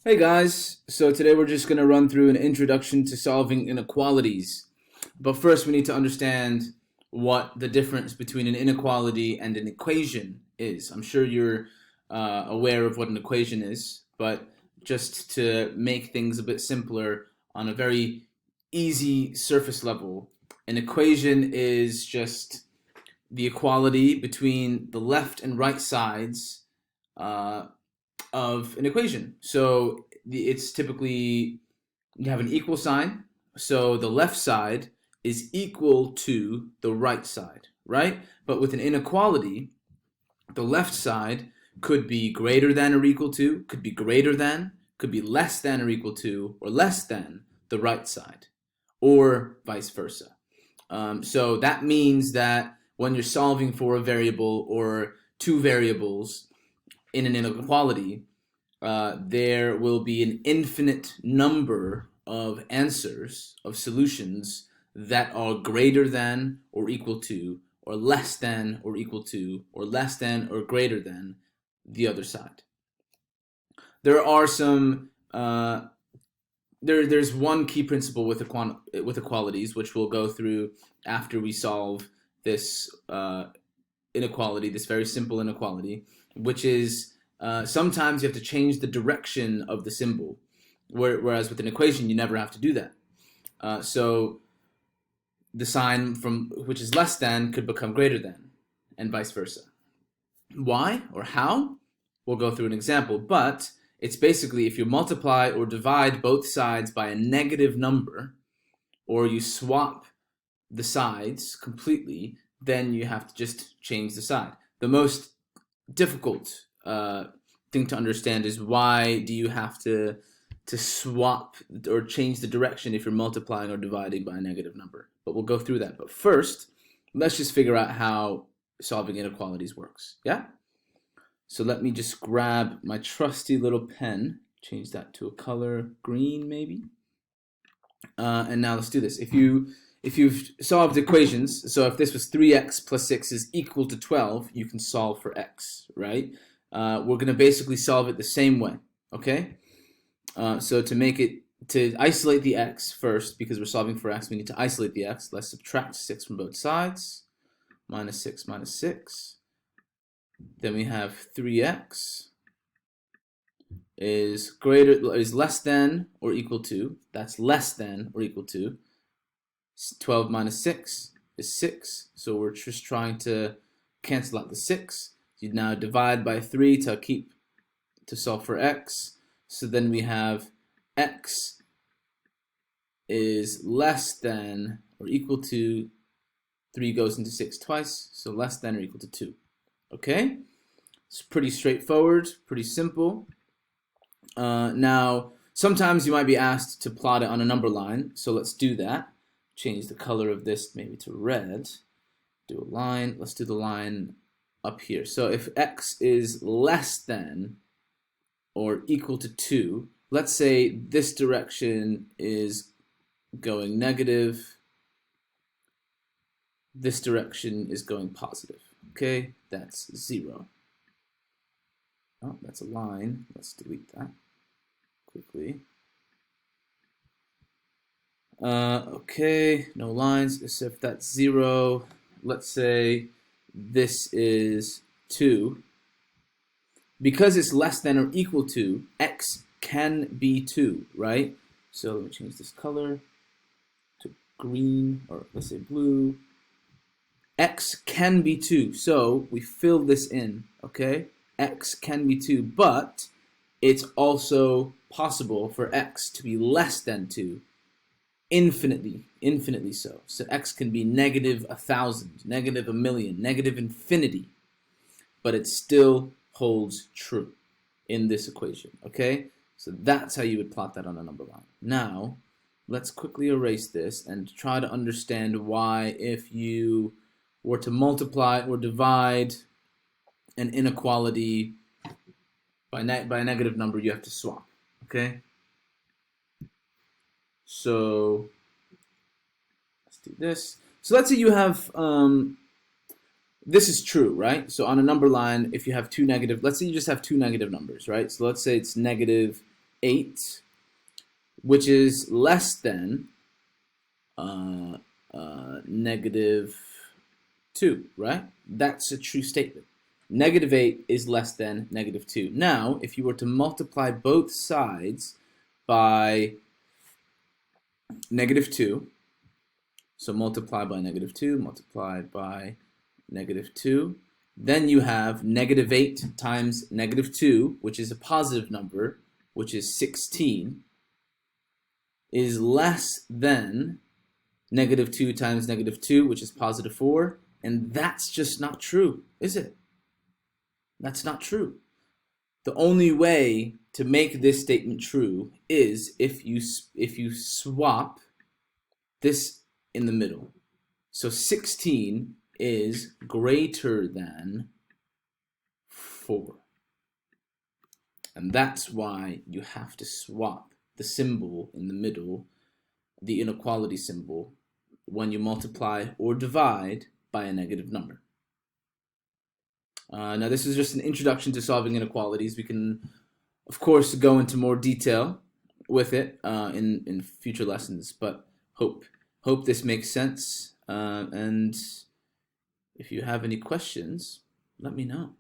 Hey guys, so today we're just going to run through an introduction to solving inequalities. But first we need to understand what the difference between an inequality and an equation is. I'm sure you're aware of what an equation is, but just to make things a bit simpler on a very easy surface level, an equation is just the equality between the left and right sides uh, of an equation. So it's typically you have an equal sign. So the left side is equal to the right side, right? But with an inequality, the left side could be greater than or equal to, could be greater than, could be less than or equal to, or less than the right side, or vice versa. So that means that when you're solving for a variable or two variables in an inequality, there will be an infinite number of answers, of solutions that are greater than or equal to, or less than or equal to, or less than or greater than the other side. There are some, there's one key principle with equalities, which we'll go through after we solve this inequality, this very simple inequality, which is sometimes you have to change the direction of the symbol, whereas with an equation you never have to do that. So the sign from which is less than could become greater than, and vice versa. Why or how? We'll go through an example, but it's basically if you multiply or divide both sides by a negative number, or you swap the sides completely, then you have to just change the side. The most difficult thing to understand is why do you have to swap or change the direction if you're multiplying or dividing by a negative number. But we'll go through that. But first, let's just figure out how solving inequalities works. Yeah? So let me just grab my trusty little pen, change that to a color green maybe. And now let's do this. If you've solved equations, so if this was 3x plus 6 is equal to 12, you can solve for x, right? We're going to basically solve it the same way, okay? So to isolate the x first, because we're solving for x, we need to isolate the x. Let's subtract 6 from both sides. Minus 6 minus 6. Then we have 3x is less than or equal to, that's less than or equal to, 12 minus 6 is 6, so we're just trying to cancel out the 6. You now divide by 3 to solve for x, so then we have x is less than or equal to, 3 goes into 6 twice, so less than or equal to 2. Okay? It's pretty straightforward, pretty simple. Now, sometimes you might be asked to plot it on a number line, so let's do that. Change the color of this maybe to red. Do a line. Let's do the line up here. So if x is less than or equal to 2, let's say this direction is going negative. This direction is going positive. Okay, that's 0. Oh, that's a line. Let's delete that quickly. Okay, no lines, so if that's 0, let's say this is 2. Because it's less than or equal to, x can be 2, right? So let me change this color to green, or let's say blue. X can be 2, so we fill this in, okay? X can be 2, but it's also possible for x to be less than 2. Infinitely so. So x can be negative 1,000, negative 1,000,000, negative infinity, but it still holds true in this equation, okay? So that's how you would plot that on a number line. Now, let's quickly erase this and try to understand why if you were to multiply or divide an inequality by a negative number, you have to swap, okay? So let's do this. So let's say you have, this is true, right? So on a number line, if you have let's say you just have two negative numbers, right? So let's say it's negative 8, which is less than negative 2, right? That's a true statement. Negative 8 is less than negative 2. Now, if you were to multiply both sides by negative 2, so multiply by negative 2, multiply by negative 2, then you have negative 8 times negative 2, which is a positive number, which is 16, is less than negative 2 times negative 2, which is positive 4, and that's just not true, is it? That's not true. The only way to make this statement true is if you swap this in the middle. So 16 is greater than 4. And that's why you have to swap the symbol in the middle, the inequality symbol, when you multiply or divide by a negative number. Now, this is just an introduction to solving inequalities. We can, of course, go into more detail with it in future lessons, but hope this makes sense. And if you have any questions, let me know.